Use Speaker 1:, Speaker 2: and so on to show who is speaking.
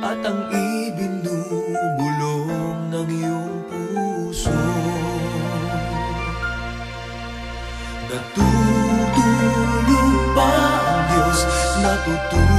Speaker 1: at ang ibinubulong ng iyong puso. Natutulog ba ang Diyos? Natutulog